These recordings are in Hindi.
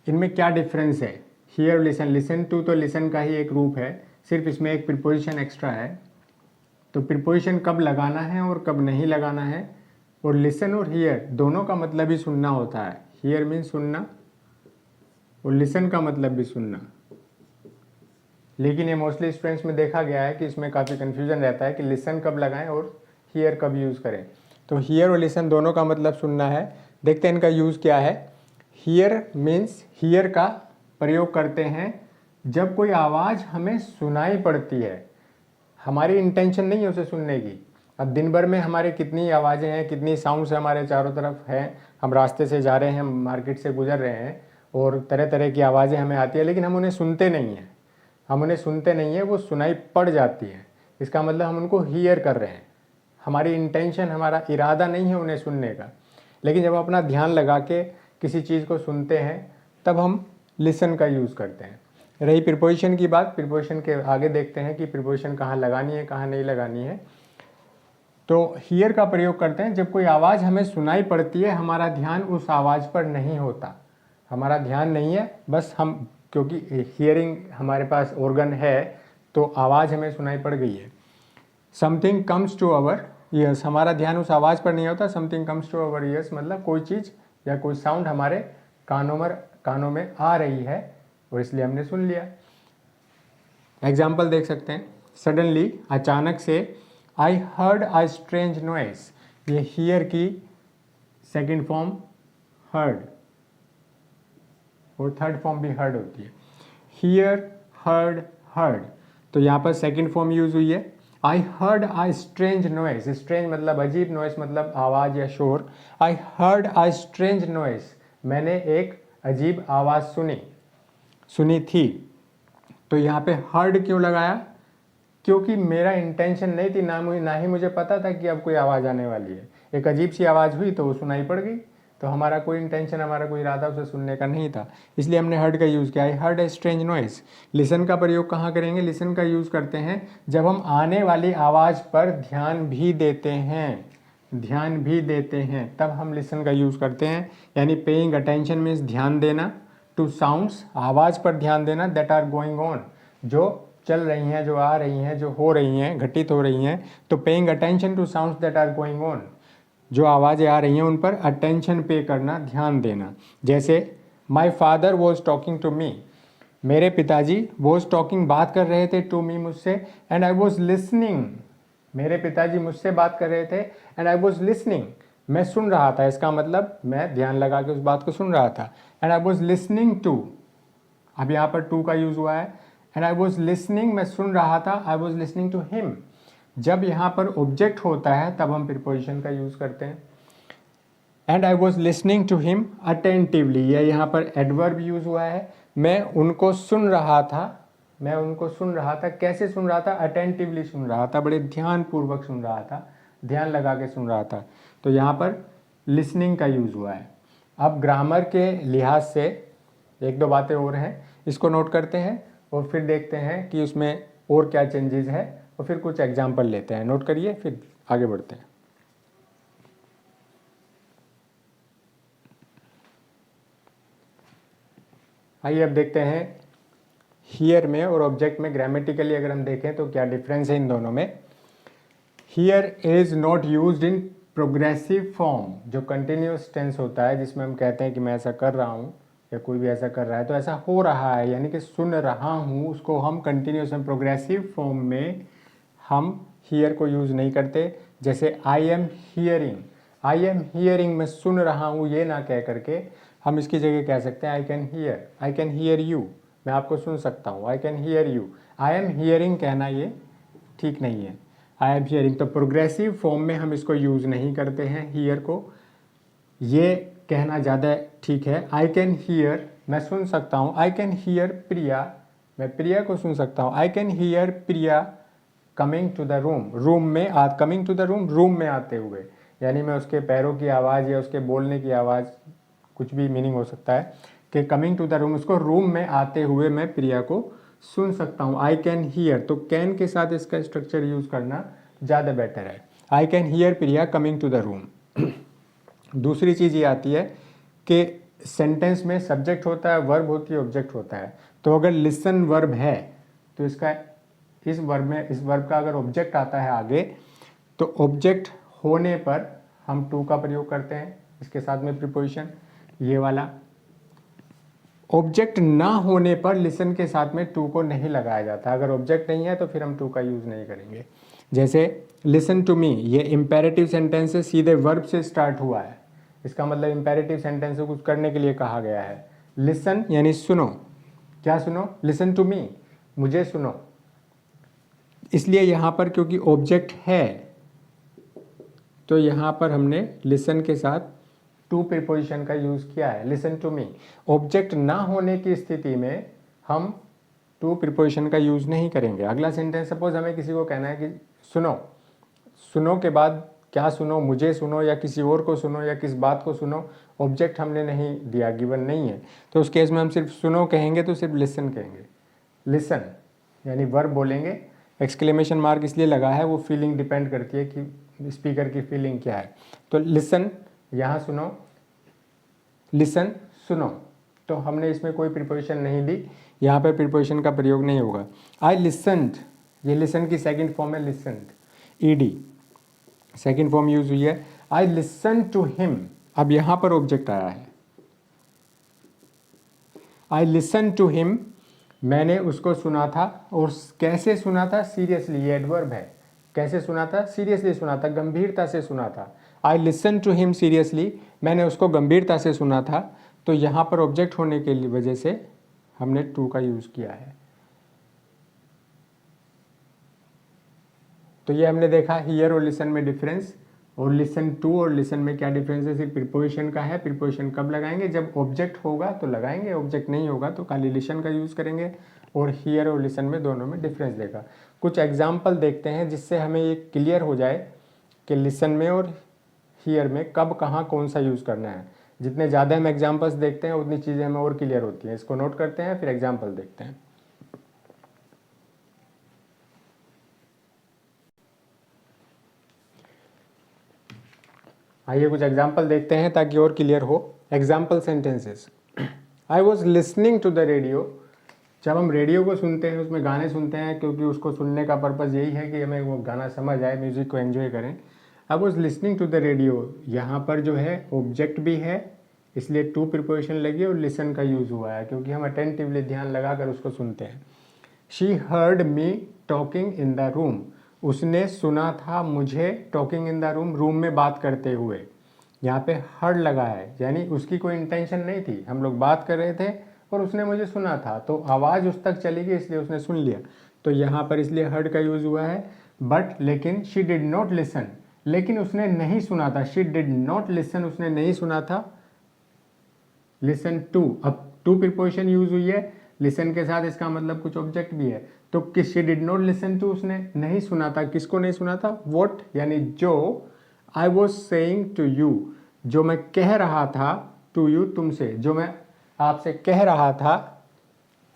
इनमें क्या डिफरेंस है? हियर और लिसन, लिसन टू तो लिसन का ही एक रूप है, सिर्फ इसमें एक प्रीपोजिशन एक्स्ट्रा है। तो प्रीपोजिशन कब लगाना है और कब नहीं लगाना है, और लिसन और हियर दोनों का मतलब ही सुनना होता है। हियर मीन्स सुनना और लिसन का मतलब भी सुनना। लेकिन ये मोस्टली स्टूडेंट्स में देखा गया है कि इसमें काफ़ी कन्फ्यूजन रहता है कि लिसन कब लगाएं और हियर कब यूज़ करें। तो हियर और लिसन दोनों का मतलब सुनना है। देखते हैं इनका यूज़ क्या है। हियर मीन्स हियर का प्रयोग करते हैं जब कोई आवाज़ हमें सुनाई पड़ती है, हमारी इंटेंशन नहीं है उसे सुनने की। अब दिन भर में हमारे कितनी आवाज़ें हैं, कितनी साउंड्स हमारे चारों तरफ हैं, हम रास्ते से जा रहे हैं, मार्केट से गुजर रहे हैं और तरह तरह की आवाज़ें हमें आती है, लेकिन हम उन्हें सुनते नहीं हैं। हम उन्हें सुनते नहीं हैं, वो सुनाई पड़ जाती है। इसका मतलब हम उनको हियर कर रहे हैं, हमारी इंटेंशन, हमारा इरादा नहीं है उन्हें सुनने का। लेकिन जब अपना ध्यान लगा के किसी चीज़ को सुनते हैं तब हम लिसन का यूज़ करते हैं। रही प्रीपोजिशन की बात, प्रीपोजिशन के आगे देखते हैं कि प्रीपोजिशन कहाँ लगानी है, कहाँ नहीं लगानी है। तो हियर का प्रयोग करते हैं जब कोई आवाज़ हमें सुनाई पड़ती है, हमारा ध्यान उस आवाज़ पर नहीं होता, हमारा ध्यान नहीं है, बस हम, क्योंकि हियरिंग हमारे पास ऑर्गन है तो आवाज़ हमें सुनाई पड़ गई है। Something comes to our ears, हमारा ध्यान उस आवाज़ पर नहीं होता। Something comes to our ears मतलब कोई चीज़ या कोई साउंड हमारे कानों में आ रही है और इसलिए हमने सुन लिया। एग्जाम्पल देख सकते हैं। सडनली, अचानक से, I heard a strange noise, ये हियर की सेकेंड फॉर्म हर्ड और थर्ड फॉर्म भी हर्ड होती है। हियर, हर्ड, हर्ड, तो यहाँ पर सेकेंड फॉर्म यूज हुई है। I heard a strange noise, strange मतलब अजीब, नॉइस मतलब आवाज़ या शोर। I heard a strange noise, मैंने एक अजीब आवाज़ सुनी थी। तो यहाँ पे हर्ड क्यों लगाया? क्योंकि मेरा इंटेंशन नहीं थी, ना ही मुझे पता था कि अब कोई आवाज़ आने वाली है। एक अजीब सी आवाज़ हुई तो वो सुनाई पड़ गई, तो हमारा कोई इंटेंशन, हमारा कोई इरादा उसे सुनने का नहीं था, इसलिए हमने हर्ड का यूज़ किया। I heard a strange noise. Listen का प्रयोग कहाँ करेंगे? लिसन का यूज़ करते हैं जब हम आने वाली आवाज़ पर ध्यान भी देते हैं, तब हम लिसन का यूज़ करते हैं। यानी पेइंग अटेंशन मीन्स ध्यान देना, टू साउंड्स आवाज़ पर ध्यान देना, दैट आर गोइंग ऑन, जो चल रही हैं, जो आ रही हैं, जो हो रही हैं, घटित हो रही हैं। तो paying attention to sounds that are going on, जो आवाज़ें आ रही हैं उन पर अटेंशन पे करना, ध्यान देना। जैसे my father was talking to me, मेरे पिताजी वॉज टॉकिंग बात कर रहे थे, टू मी मुझसे, एंड आई वॉज लिसनिंग, मेरे पिताजी मुझसे बात कर रहे थे, एंड आई वॉज लिसनिंग, मैं सुन रहा था। इसका मतलब मैं ध्यान लगा के उस बात को सुन रहा था। And I was listening to, अब यहाँ पर टू का यूज़ हुआ है। एंड आई वॉज लिसनिंग, मैं सुन रहा था, I was listening to him. जब यहाँ पर ऑब्जेक्ट होता है तब हम प्रीपोजिशन का यूज़ करते हैं। And I was listening to him attentively, यह यहाँ पर एडवर्ब यूज़ हुआ है। मैं उनको सुन रहा था, कैसे सुन रहा था? अटेंटिवली सुन रहा था, बड़े ध्यानपूर्वक सुन रहा था, ध्यान लगा के सुन रहा था। तो यहाँ पर लिसनिंग का यूज़ हुआ है। अब ग्रामर के लिहाज से एक दो बातें और हैं, इसको नोट करते हैं और फिर देखते हैं कि उसमें और क्या चेंजेस है, और फिर कुछ एग्जाम्पल लेते हैं। नोट करिए, फिर आगे बढ़ते हैं। आइए अब देखते हैं हियर में और ऑब्जेक्ट में ग्रामेटिकली अगर हम देखें तो क्या डिफरेंस है इन दोनों में। Here is not used in progressive form, जो कंटिन्यूस टेंस होता है, जिसमें हम कहते हैं कि मैं ऐसा कर रहा हूँ या कोई भी ऐसा कर रहा है, तो ऐसा हो रहा है, यानी कि सुन रहा हूँ, उसको हम कंटिन्यूस में प्रोग्रेसिव फॉर्म में हम हियर को यूज़ नहीं करते। जैसे आई एम हियरिंग, मैं सुन रहा हूँ, ये ना कह करके हम इसकी जगह कह सकते हैं आई कैन हियर यू, मैं आपको सुन सकता हूँ, I can here you. I am hearing कहना ये ठीक नहीं है, आई एम हियरिंग। तो प्रोग्रेसिव फॉर्म में हम इसको यूज़ नहीं करते हैं हियर को, ये कहना ज़्यादा ठीक है। आई कैन हियर, मैं सुन सकता हूँ, आई कैन हियर प्रिया, मैं प्रिया को सुन सकता हूँ, I can hear Priya coming to the room coming to the room में आते हुए, यानी मैं उसके पैरों की आवाज़ या उसके बोलने की आवाज़, कुछ भी मीनिंग हो सकता है कि कमिंग टू द रूम, उसको रूम में आते हुए मैं प्रिया को सुन सकता हूँ। आई कैन हियर, तो कैन के साथ इसका स्ट्रक्चर यूज़ करना ज़्यादा बेटर है। I can hear Priya coming to the room. दूसरी चीज़ ये आती है कि सेंटेंस में सब्जेक्ट होता है, वर्ब होती है, ऑब्जेक्ट होता है। तो अगर लिसन वर्ब है तो इसका इस वर्ब का अगर ऑब्जेक्ट आता है आगे, तो ऑब्जेक्ट होने पर हम टू का प्रयोग करते हैं इसके साथ में प्रीपोजिशन, ये वाला। ऑब्जेक्ट ना होने पर लिसन के साथ में टू को नहीं लगाया जाता। अगर ऑब्जेक्ट नहीं है तो फिर हम टू का यूज़ नहीं करेंगे। जैसे लिसन टू मी, ये इम्पेरेटिव सेंटेंस से सीधे वर्ब से स्टार्ट हुआ है। इसका मतलब इम्पेरेटिव सेंटेंस से कुछ करने के लिए कहा गया है। लिसन यानी सुनो, क्या सुनो? लिसन टू मी, मुझे सुनो। इसलिए यहाँ पर क्योंकि ऑब्जेक्ट है तो यहाँ पर हमने लिसन के साथ टू प्रीपोजिशन का यूज़ किया है, लिसन टू मी। ऑब्जेक्ट ना होने की स्थिति में हम टू प्रीपोजिशन का यूज़ नहीं करेंगे। अगला सेंटेंस, सपोज हमें किसी को कहना है कि सुनो, सुनो के बाद क्या सुनो? मुझे सुनो या किसी और को सुनो या किस बात को सुनो? ऑब्जेक्ट हमने नहीं दिया, गिवन नहीं है, तो उस केस में हम सिर्फ सुनो कहेंगे तो सिर्फ लिसन कहेंगे। लिसन यानी वर्ब बोलेंगे। एक्सक्लेमेशन मार्क इसलिए लगा है, वो फीलिंग डिपेंड करती है कि स्पीकर की फीलिंग क्या है। तो लिसन, यहाँ सुनो, लिसन सुनो, तो हमने इसमें कोई प्रीपोजिशन नहीं दी, यहाँ पर प्रीपोजिशन का प्रयोग नहीं होगा। आई लिसन्ड, ये लिसन की सेकंड फॉर्म है listened, ED second form use हुई है। आई लिसन टू हिम, अब यहाँ पर ऑब्जेक्ट आया है। आई लिसन टू हिम, मैंने उसको सुना था। और कैसे सुना था? सीरियसली, ये एडवर्ब है। कैसे सुना था? सीरियसली सुना था, गंभीरता से सुना था। I listen to him seriously, मैंने उसको गंभीरता से सुना था। तो यहाँ पर ऑब्जेक्ट होने के वजह से हमने टू का यूज़ किया है। तो ये हमने देखा हियर और लिसन में डिफरेंस, और लिसन टू और लिसन में क्या डिफरेंस है? सिर्फ प्रीपोजिशन का है। प्रीपोजिशन कब लगाएंगे? जब ऑब्जेक्ट होगा तो लगाएंगे, ऑब्जेक्ट नहीं होगा तो खाली लिसन का यूज़ करेंगे। और हियर और लिसन में दोनों में डिफरेंस देखा। कुछ एग्जाम्पल देखते हैं जिससे हमें ये क्लियर हो जाए कि लिसन में और हियर में कब कहाँ कौन सा यूज़ करना है। जितने ज़्यादा हम एग्जाम्पल्स देखते हैं उतनी चीज़ें हमें और क्लियर होती हैं। इसको नोट करते हैं, फिर एग्जाम्पल देखते हैं। आइए कुछ एग्जाम्पल देखते हैं ताकि और क्लियर हो। Example sentences, I was listening to the radio. जब हम रेडियो को सुनते हैं, उसमें गाने सुनते हैं, क्योंकि उसको सुनने का पर्पज़ यही है कि हमें वो गाना समझ आए, म्यूज़िक को एंजॉय करें। I was listening to the radio, यहाँ पर जो है ऑब्जेक्ट भी है, इसलिए टू प्रीपोजिशन लगी और लिसन का यूज़ हुआ है, क्योंकि हम अटेंटिवली ध्यान लगाकर उसको सुनते हैं। She heard me talking in the room, उसने सुना था मुझे talking in the room, room में बात करते हुए। यहाँ पे हर्ड लगा है, यानी उसकी कोई इंटेंशन नहीं थी, हम लोग बात कर रहे थे और उसने मुझे सुना था, तो आवाज़ उस तक चली गई इसलिए उसने सुन लिया। तो यहाँ पर इसलिए हर्ड का यूज़ हुआ है। बट लेकिन शी डिड नॉट लिसन, लेकिन उसने नहीं सुना था। शी डिड नॉट लिसन, उसने नहीं सुना था। लिसन टू, अब टू प्रीपोजिशन यूज हुई है लिसन के साथ, इसका मतलब कुछ ऑब्जेक्ट भी है। तो किस, she did not listen to, उसने नहीं सुना था। किसको नहीं सुना था? व्हाट, यानी जो। I was saying to you, जो मैं कह रहा था, टू यू तुमसे, जो मैं आपसे कह रहा था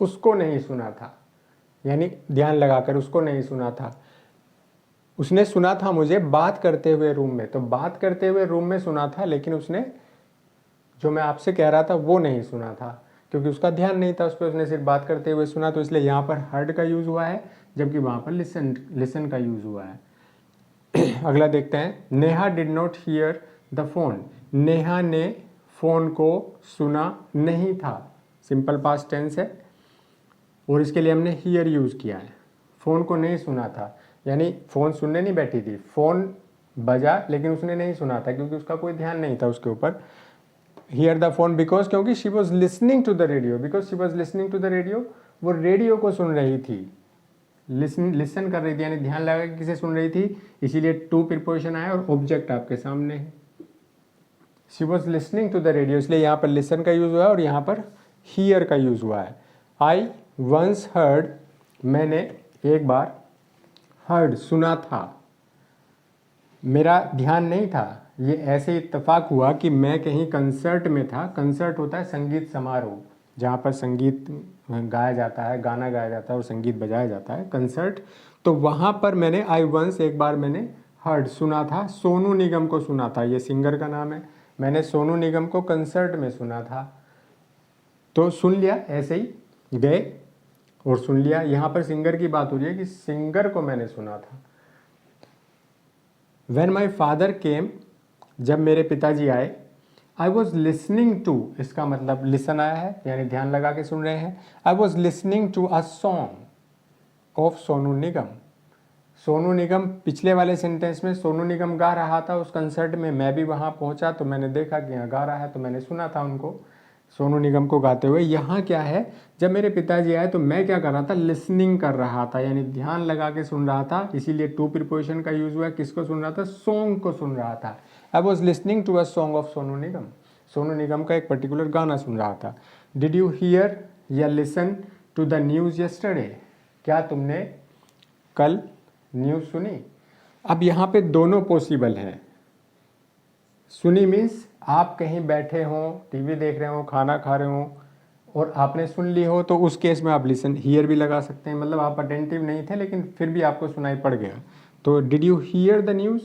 उसको नहीं सुना था, यानी ध्यान लगाकर उसको नहीं सुना था। उसने सुना था मुझे बात करते हुए रूम में, तो बात करते हुए रूम में सुना था, लेकिन उसने जो मैं आपसे कह रहा था वो नहीं सुना था, क्योंकि उसका ध्यान नहीं था उस पर, उसने सिर्फ बात करते हुए सुना। तो इसलिए यहाँ पर हर्ड का यूज़ हुआ है, जबकि वहाँ पर लिसन का यूज़ हुआ है। अगला देखते हैं, Neha did not here the phone, Neha ने फ़ोन को सुना नहीं था, सिंपल पास्ट टेंस है, और इसके लिए हमने हियर यूज़ किया है। फ़ोन को नहीं सुना था, यानी फ़ोन सुनने नहीं बैठी थी, फ़ोन बजा लेकिन उसने नहीं सुना था, क्योंकि उसका कोई ध्यान नहीं था उसके ऊपर। हियर द फोन बिकॉज, क्योंकि she was listening to the radio, because she was listening to the radio, वो रेडियो को सुन रही थी, लिसन कर रही थी, यानी ध्यान लगा के किसे सुन रही थी, इसीलिए टू प्रीपोजिशन आया और ऑब्जेक्ट आपके सामने है। She was listening to the radio, इसलिए यहाँ पर लिसन का यूज़ हुआ है और यहाँ पर हियर का यूज़ हुआ है। आई वंस हर्ड, मैंने एक बार, हर्ड सुना था, मेरा ध्यान नहीं था। ये ऐसे इत्तेफाक हुआ कि मैं कहीं कंसर्ट में था। कंसर्ट होता है संगीत समारोह, जहाँ पर संगीत गाया जाता है, गाना गाया जाता है और संगीत बजाया जाता है, कंसर्ट। तो वहाँ पर मैंने आई वंस, एक बार मैंने हर्ड सुना था, सोनू निगम को सुना था, ये सिंगर का नाम है। मैंने सोनू निगम को कंसर्ट में सुना था। तो सुन लिया, ऐसे ही गए और सुन लिया। यहाँ पर सिंगर की बात हो रही है कि सिंगर को मैंने सुना था। When my father came, जब मेरे पिताजी आए, I was listening to, इसका मतलब लिसन आया है यानी ध्यान लगा के सुन रहे हैं। I was listening to a song of Sonu Nigam. Sonu निगम, पिछले वाले सेंटेंस में सोनू निगम गा रहा था उस कंसर्ट में, मैं भी वहाँ पहुँचा तो मैंने देखा कि यहाँ गा रहा है, तो मैंने सुना था उनको, सोनू निगम को गाते हुए। यहाँ क्या है, जब मेरे पिताजी आए तो मैं क्या कर रहा था, लिसनिंग कर रहा था यानी ध्यान लगा के सुन रहा था, इसीलिए टू प्रीपोजिशन का यूज हुआ है। किसको सुन रहा था, सॉन्ग को सुन रहा था। I was listening to a song of Sonu Nigam, Sonu Nigam का एक पर्टिकुलर गाना सुन रहा था। डिड यू हियर या listen to the news yesterday, क्या तुमने कल न्यूज़ सुनी। अब यहाँ पे दोनों पॉसिबल हैं। सुनी मीन्स आप कहीं बैठे हो, टीवी देख रहे हो, खाना खा रहे हो और आपने सुन ली हो, तो उस केस में आप लिसन हियर भी लगा सकते हैं, मतलब आप अटेंटिव नहीं थे लेकिन फिर भी आपको सुनाई पड़ गया। तो did you hear the news,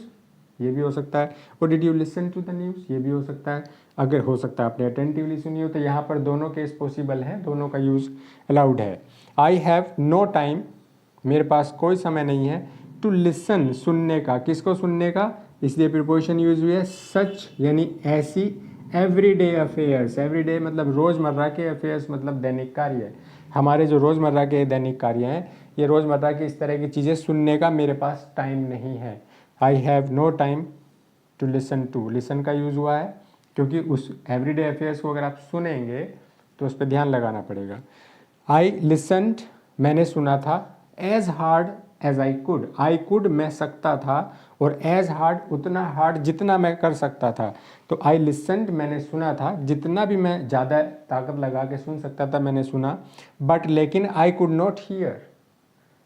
ये भी हो सकता है, और did you listen to the news, ये भी हो सकता है। अगर हो सकता है आपने अटेंटिवली सुनी हो, तो यहाँ पर दोनों केस पॉसिबल हैं, दोनों का यूज़ अलाउड है। आई हैव नो टाइम, मेरे पास कोई समय नहीं है, टू लिसन, सुनने का, किसको सुनने का, इसलिए प्रीपोजिशन यूज हुई है सच यानी ऐसी। एवरीडे अफेयर्स, एवरीडे मतलब रोज़मर्रा के, अफेयर्स मतलब दैनिक कार्य। हमारे जो रोज़मर्रा के दैनिक कार्य हैं, ये रोज़मर्रा की इस तरह की चीज़ें सुनने का मेरे पास टाइम नहीं है। I have no time to listen to, listen का यूज़ हुआ है क्योंकि उस एवरीडे अफेयर्स को अगर आप सुनेंगे तो उस पर ध्यान लगाना पड़ेगा। आई लिसनड, मैंने सुना था, as hard as I could, I could मैं सकता था, और एज हार्ड उतना हार्ड जितना मैं कर सकता था। तो आई लिसनड मैंने सुना था, जितना भी मैं ज़्यादा ताकत लगा के सुन सकता था मैंने सुना। बट लेकिन आई कुड नॉट हियर,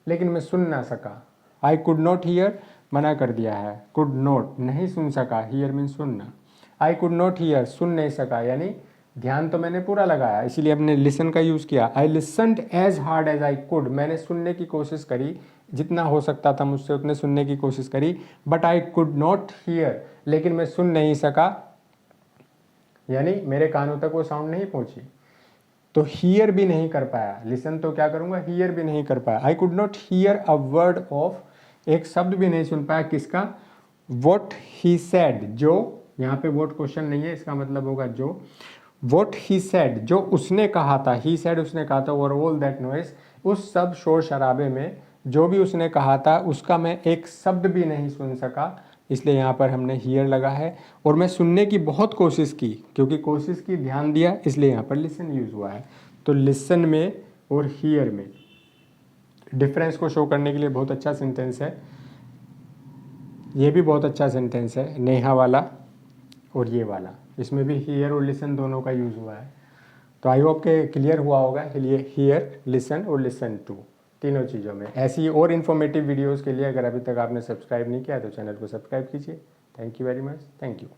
लेकिन मैं सुन ना सका। आई कुड नॉट हियर मना कर दिया है, कुड नॉट नहीं सुन सका, हियर मीन सुनना। आई कुड नॉट हियर सुन नहीं सका यानी ध्यान तो मैंने पूरा लगाया, इसीलिए हमने लिसन का यूज़ किया। I listened as hard as I could, मैंने सुनने की कोशिश करी, जितना हो सकता था मुझसे उतने सुनने की कोशिश करी। But I could not here, लेकिन मैं सुन नहीं सका यानी मेरे कानों तक वो साउंड नहीं पहुंची। तो हियर भी नहीं कर पाया, लिसन तो क्या करूंगा, हियर भी नहीं कर पाया। I could not here a word of, एक शब्द भी नहीं सुन पाया, किसका, वॉट ही सेड, जो, यहाँ पे वॉट क्वेश्चन नहीं है, इसका मतलब होगा जो। वॉट ही सेड, जो उसने कहा था, ही सेड उसने कहा था, और ऑल दैट नॉइस, उस सब शोर शराबे में जो भी उसने कहा था उसका मैं एक शब्द भी नहीं सुन सका, इसलिए यहाँ पर हमने हियर लगा है। और मैं सुनने की बहुत कोशिश की, क्योंकि कोशिश की, ध्यान दिया, इसलिए यहाँ पर लिसन यूज़ हुआ है। तो लिसन में और हियर में डिफरेंस को शो करने के लिए बहुत अच्छा सेंटेंस है। ये भी बहुत अच्छा सेंटेंस है, नेहा वाला और ये वाला, इसमें भी हियर और लिसन दोनों का यूज़ हुआ है। तो आई होप के क्लियर हुआ होगा के लिए, हियर, लिसन और लिसन टू, तीनों चीज़ों में। ऐसी और इन्फॉर्मेटिव वीडियोस के लिए अगर अभी तक आपने सब्सक्राइब नहीं किया तो चैनल को सब्सक्राइब कीजिए। Thank you very much, thank you.